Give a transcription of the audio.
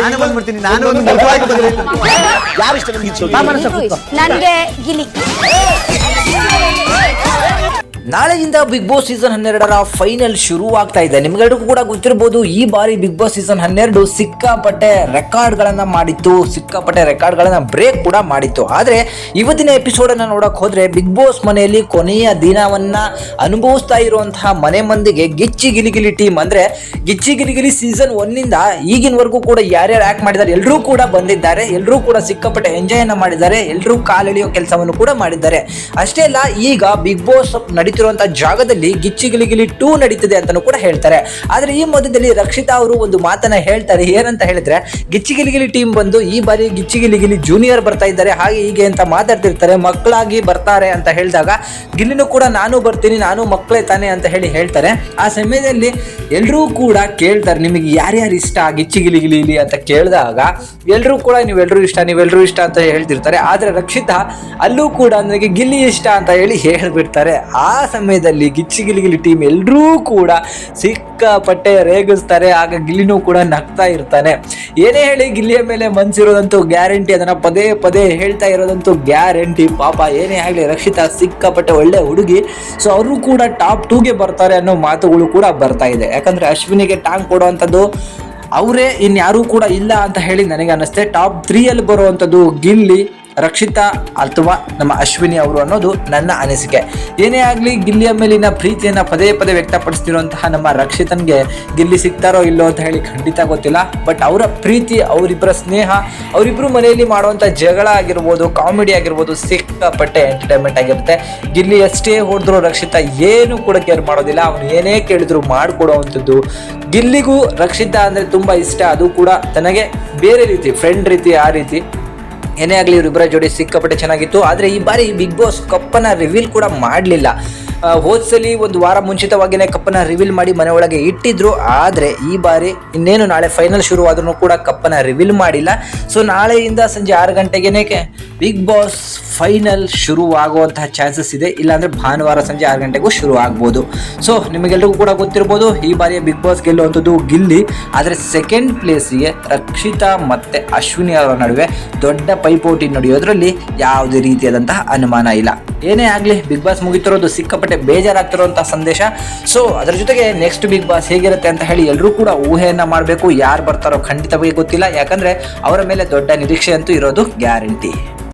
ನಾನು ಬಂದ್ಬಿಡ್ತೀನಿ. ನಾನು ಒಂದು ಮಗುವಾಗಿ ಬದಲಿರ್ತೀನಿ. ಯಾರು ಇಷ್ಟ ನಿಮ್ಗೆ? ನನ್ಗೆ ಗಿಲಿ. ನಾಳೆಯಿಂದ ಬಿಗ್ ಬಾಸ್ ಸೀಸನ್ 12ರ ಫೈನಲ್ ಶುರುವಾಗ್ತಾ ಇದೆ. ನಿಮ್ಗೆಲ್ರಿಗೂ ಕೂಡ ಗೊತ್ತಿರಬಹುದು, ಈ ಬಾರಿ ಬಿಗ್ ಬಾಸ್ ಸೀಸನ್ 12 ಸಿಕ್ಕಾಪಟ್ಟೆ ರೆಕಾರ್ಡ್ಗಳನ್ನ ಮಾಡಿತ್ತು, ಸಿಕ್ಕಾಪಟ್ಟೆ ರೆಕಾರ್ಡ್ಗಳನ್ನ ಬ್ರೇಕ್ ಕೂಡ ಮಾಡಿತ್ತು. ಆದರೆ ಇವತ್ತಿನ ಎಪಿಸೋಡನ್ನು ನೋಡಕ್ ಹೋದ್ರೆ ಬಿಗ್ ಬಾಸ್ ಮನೆಯಲ್ಲಿ ಕೊನೆಯ ದಿನವನ್ನ ಅನುಭವಿಸ್ತಾ ಇರುವಂತಹ ಮನೆ ಮಂದಿಗೆ ಗಿಚ್ಚಿ ಗಿಲಿಗಿಲಿ ಟೀಮ್, ಅಂದ್ರೆ ಗಿಚ್ಚಿ ಗಿಲಿಗಿಲಿ ಸೀಸನ್ 1ನಿಂದ ಈಗಿನವರೆಗೂ ಕೂಡ ಯಾರ್ಯಾರು ಆಕ್ಟ್ ಮಾಡಿದ್ದಾರೆ ಎಲ್ಲರೂ ಕೂಡ ಬಂದಿದ್ದಾರೆ, ಎಲ್ಲರೂ ಕೂಡ ಸಿಕ್ಕಾಪಟ್ಟೆ ಎಂಜಾಯ್ ಅನ್ನ ಮಾಡಿದ್ದಾರೆ, ಎಲ್ಲರೂ ಕಾಲೆಳೆಯೋ ಕೆಲಸವನ್ನು ಕೂಡ ಮಾಡಿದ್ದಾರೆ. ಅಷ್ಟೇ ಅಲ್ಲ, ಈಗ ಬಿಗ್ ಬಾಸ್ ನಡೀತಿರುವಂತಹ ಜಾಗದಲ್ಲಿ ಗಿಚ್ಚಿ ಗಿಲಿಗಿಲಿ 2 ನಡೀತಿದೆ ಅಂತಾನೂ ಕೂಡ ಹೇಳ್ತಾರೆ. ಆದ್ರೆ ಈ ಮಧ್ಯದಲ್ಲಿ ರಕ್ಷಿತಾ ಅವರು ಒಂದು ಮಾತನ್ನ ಹೇಳ್ತಾರೆ. ಏನಂತ ಹೇಳಿದ್ರೆ, ಗಿಚ್ಚಿ ಗಿಲಿಗಿಲಿ ಟೀಮ್ ಬಂದು ಈ ಬಾರಿ ಗಿಚ್ಚಿ ಗಿಲಿಗಿಲಿ ಜೂನಿಯರ್ ಬರ್ತಾ ಇದ್ದಾರೆ, ಹಾಗೆ ಹೀಗೆ ಅಂತ ಮಾತಾಡ್ತಿರ್ತಾರೆ, ಮಕ್ಕಳಾಗಿ ಬರ್ತಾರೆ ಅಂತ ಹೇಳಿದಾಗ ಗಿಲ್ಲಿನೂ ಕೂಡ ನಾನು ಬರ್ತೀನಿ, ನಾನು ಮಕ್ಕಳೇ ತಾನೆ ಅಂತ ಹೇಳ್ತಾರೆ. ಆ ಸಮಯದಲ್ಲಿ ಎಲ್ಲರೂ ಕೂಡ ಕೇಳ್ತಾರೆ, ನಿಮಗೆ ಯಾರ್ಯಾರು ಇಷ್ಟ ಗಿಚ್ಚಿ ಗಿಲಿಗಿಲಿ ಅಂತ ಕೇಳಿದಾಗ ಎಲ್ಲರೂ ಕೂಡ ನೀವೆಲ್ಲರೂ ಇಷ್ಟ ಅಂತ ಹೇಳ್ತಿರ್ತಾರೆ. ಆದ್ರೆ ರಕ್ಷಿತಾ ಅಲ್ಲೂ ಕೂಡ ನನಗೆ ಗಿಲ್ಲಿ ಇಷ್ಟ ಅಂತ ಹೇಳ್ಬಿಡ್ತಾರೆ. ಆ ಸಮಯದಲ್ಲಿ ಗಿಚ್ಚಿ ಗಿಲಿಗಿಲಿ ಟೀಮ್ ಎಲ್ಲರೂ ಕೂಡ ಸಿಕ್ಕಾಪಟ್ಟೆ ರೇಗಿಸ್ತಾರೆ. ಆಗ ಗಿಲ್ಲಿನೂ ಕೂಡ ನಗ್ತಾ ಇರ್ತಾನೆ. ಏನೇ ಹೇಳಿ ಗಿಲ್ಲಿಯ ಮೇಲೆ ಮನ್ಸಿರೋದಂತೂ ಗ್ಯಾರಂಟಿ, ಅದನ್ನ ಪದೇ ಪದೇ ಹೇಳ್ತಾ ಇರೋದಂತೂ ಗ್ಯಾರಂಟಿ. ಪಾಪ ಏನೇ ಆಗಲಿ ರಕ್ಷಿತಾ ಸಿಕ್ಕಾಪಟ್ಟೆ ಒಳ್ಳೆ ಹುಡುಗಿ, ಸೊ ಅವರು ಕೂಡ ಟಾಪ್ 2ಗೆ ಬರ್ತಾರೆ ಅನ್ನೋ ಮಾತುಗಳು ಕೂಡ ಬರ್ತಾ ಇದೆ. ಯಾಕಂದ್ರೆ ಅಶ್ವಿನಿಗೆ ಟಾಂಗ್ ಕೊಡುವಂಥದ್ದು ಅವರೇ, ಇನ್ಯಾರೂ ಕೂಡ ಇಲ್ಲ ಅಂತ ಹೇಳಿ ನನಗೆ ಅನ್ನಿಸ್ತೆ. ಟಾಪ್ 3ಯಲ್ಲಿ ಬರುವಂಥದ್ದು ಗಿಲ್ಲಿ, ರಕ್ಷಿತಾ ಅಥವಾ ನಮ್ಮ ಅಶ್ವಿನಿ ಅವರು ಅನ್ನೋದು ನನ್ನ ಅನಿಸಿಕೆ. ಏನೇ ಆಗಲಿ ಗಿಲ್ಲಿಯ ಮೇಲಿನ ಪ್ರೀತಿಯನ್ನು ಪದೇ ಪದೇ ವ್ಯಕ್ತಪಡಿಸ್ತಿರುವಂತಹ ನಮ್ಮ ರಕ್ಷಿತನ್ಗೆ ಗಿಲ್ಲಿ ಸಿಗ್ತಾರೋ ಇಲ್ಲೋ ಅಂತ ಹೇಳಿ ಖಂಡಿತ ಗೊತ್ತಿಲ್ಲ. ಬಟ್ ಅವರ ಪ್ರೀತಿ, ಅವರಿಬ್ಬರ ಸ್ನೇಹ, ಅವರಿಬ್ಬರು ಮನೆಯಲ್ಲಿ ಮಾಡುವಂಥ ಜಗಳ ಆಗಿರ್ಬೋದು, ಕಾಮಿಡಿ ಆಗಿರ್ಬೋದು, ಸಿಕ್ಕಾಪಟ್ಟೆ ಎಂಟರ್ಟೈನ್ಮೆಂಟ್ ಆಗಿರುತ್ತೆ. ಗಿಲ್ಲಿ ಎಷ್ಟೇ ಹೊಡೆದ್ರು ರಕ್ಷಿತಾ ಏನು ಕೂಡ ಕೇರ್ ಮಾಡೋದಿಲ್ಲ, ಅವನು ಏನೇ ಕೇಳಿದ್ರು ಮಾಡಿಕೊಡುವಂಥದ್ದು. ಗಿಲ್ಲಿಗೂ ರಕ್ಷಿತಾ ಅಂದರೆ ತುಂಬ ಇಷ್ಟ, ಅದು ಕೂಡ ತನಗೆ ಬೇರೆ ರೀತಿ, ಫ್ರೆಂಡ್ ರೀತಿ, ಆ ರೀತಿ. ಏನೇ ಆಗಲಿ ಇವರಿಬ್ಬರ ಜೋಡಿ ಸಿಕ್ಕಾಪಟ್ಟೆ ಚೆನ್ನಾಗಿತ್ತು. ಆದರೆ ಈ ಬಾರಿ ಬಿಗ್ ಬಾಸ್ ಕಪ್ಪನ್ನು ರಿವೀಲ್ ಕೂಡ ಮಾಡಲಿಲ್ಲ. ಹೋದ್ಸಲಿ ಒಂದು ವಾರ ಮುಂಚಿತವಾಗಿಯೇ ಕಪ್ಪನ್ನು ರಿವೀಲ್ ಮಾಡಿ ಮನೆ ಒಳಗೆ ಇಟ್ಟಿದ್ರು. ಆದರೆ ಈ ಬಾರಿ ಇನ್ನೇನು ನಾಳೆ ಫೈನಲ್ ಶುರುವಾದ್ರೂ ಕೂಡ ಕಪ್ಪನ್ನು ರಿವೀಲ್ ಮಾಡಿಲ್ಲ. ಸೊ ನಾಳೆಯಿಂದ ಸಂಜೆ 6 ಗಂಟೆಗೆ ಬಿಗ್ ಬಾಸ್ ಫೈನಲ್ ಶುರುವಾಗುವಂತಹ ಚಾನ್ಸಸ್ ಇದೆ. ಇಲ್ಲಾಂದರೆ ಭಾನುವಾರ ಸಂಜೆ 6 ಗಂಟೆಗೂ ಶುರು ಆಗ್ಬೋದು. ಸೊ ನಿಮಗೆಲ್ರಿಗೂ ಕೂಡ ಗೊತ್ತಿರ್ಬೋದು, ಈ ಬಾರಿಯ ಬಿಗ್ ಬಾಸ್ ಗೆಲ್ಲುವಂಥದ್ದು ಗಿಲ್ಲಿ. ಆದರೆ ಸೆಕೆಂಡ್ ಪ್ಲೇಸಿಗೆ ರಕ್ಷಿತಾ ಮತ್ತು ಅಶ್ವಿನಿ ಅವರ ನಡುವೆ ದೊಡ್ಡ ಪೈಪೋಟಿ ನಡೆಯೋದ್ರಲ್ಲಿ ಯಾವುದೇ ರೀತಿಯಾದಂತಹ ಅನುಮಾನ ಇಲ್ಲ. ಏನೇ ಆಗಲಿ ಬಿಗ್ ಬಾಸ್ ಮುಗಿತಿರೋದು ಸಿಕ್ಕಾಪಟ್ಟೆ ಬೇಜಾರಾಗ್ತಿರೋಂಥ ಸಂದೇಶ. ಸೊ ಅದರ ಜೊತೆಗೆ ನೆಕ್ಸ್ಟ್ ಬಿಗ್ ಬಾಸ್ ಹೇಗಿರುತ್ತೆ ಅಂತ ಹೇಳಿ ಎಲ್ಲರೂ ಕೂಡ ಊಹೆಯನ್ನು ಮಾಡಬೇಕು. ಯಾರು ಬರ್ತಾರೋ ಖಂಡಿತವಾಗಿ ಗೊತ್ತಿಲ್ಲ, ಯಾಕಂದರೆ ಅವರ ಮೇಲೆ ದೊಡ್ಡ ನಿರೀಕ್ಷೆ ಅಂತೂ ಇರೋದು ಗ್ಯಾರಂಟಿ.